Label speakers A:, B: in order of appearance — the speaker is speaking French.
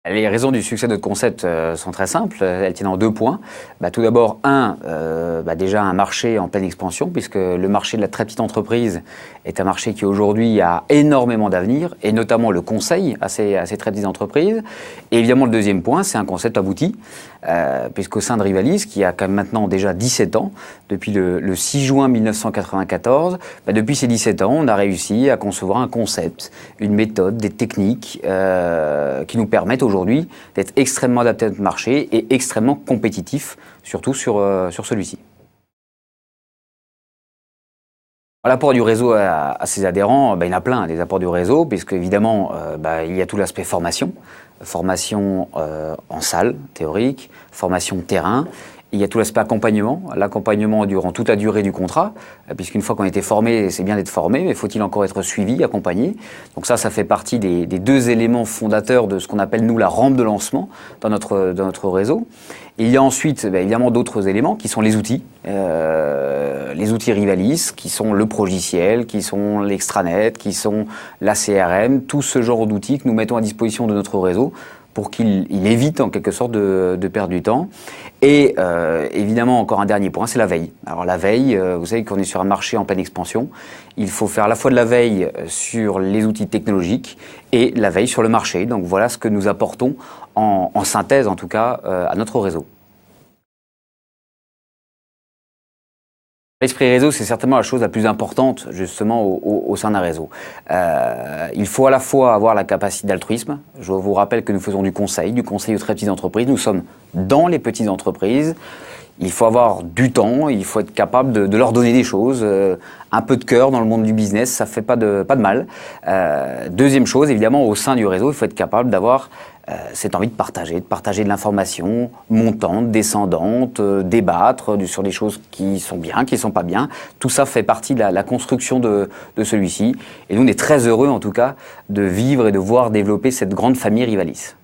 A: Les raisons du succès de notre concept sont très simples, elles tiennent en 2 points. Tout d'abord, déjà un marché en pleine expansion, puisque le marché de la très petite entreprise est un marché qui aujourd'hui a énormément d'avenir, et notamment le conseil à ces très petites entreprises. Et évidemment, le deuxième point, c'est un concept abouti, puisqu'au sein de Rivalis, qui a quand même maintenant déjà 17 ans, depuis le 6 juin 1994, depuis ces 17 ans, on a réussi à concevoir un concept, une méthode, des techniques qui nous permettent aujourd'hui d'être extrêmement adaptés à notre marché et extrêmement compétitifs, surtout sur celui-ci. L'apport du réseau à ses adhérents, il y en a plein, des apports du réseau, puisque évidemment, il y a tout l'aspect formation, en salle théorique, formation terrain. Il y a tout l'aspect accompagnement, l'accompagnement durant toute la durée du contrat, puisqu'une fois qu'on a été formé, c'est bien d'être formé, mais faut-il encore être suivi, accompagné. Donc ça fait partie des 2 éléments fondateurs de ce qu'on appelle, nous, la rampe de lancement dans notre réseau. Et il y a ensuite, évidemment, d'autres éléments qui sont les outils Rivalis, qui sont le progiciel, qui sont l'extranet, qui sont la CRM, tout ce genre d'outils que nous mettons à disposition de notre réseau pour qu'il évite en quelque sorte de perdre du temps. Et évidemment, encore un dernier point, c'est la veille. Alors la veille, vous savez qu'on est sur un marché en pleine expansion. Il faut faire à la fois de la veille sur les outils technologiques et la veille sur le marché. Donc voilà ce que nous apportons en synthèse, en tout cas, à notre réseau. L'esprit réseau, c'est certainement la chose la plus importante, justement, au sein d'un réseau. Il faut à la fois avoir la capacité d'altruisme. Je vous rappelle que nous faisons du conseil aux très petites entreprises. Nous sommes dans les petites entreprises. Il faut avoir du temps, il faut être capable de leur donner des choses. Un peu de cœur dans le monde du business, ça fait pas de mal. Deuxième chose, évidemment, au sein du réseau, il faut être capable d'avoir cette envie de partager de l'information montante, descendante, débattre sur des choses qui sont bien, qui ne sont pas bien. Tout ça fait partie de la construction de celui-ci. Et nous, on est très heureux, en tout cas, de vivre et de voir développer cette grande famille Rivalis.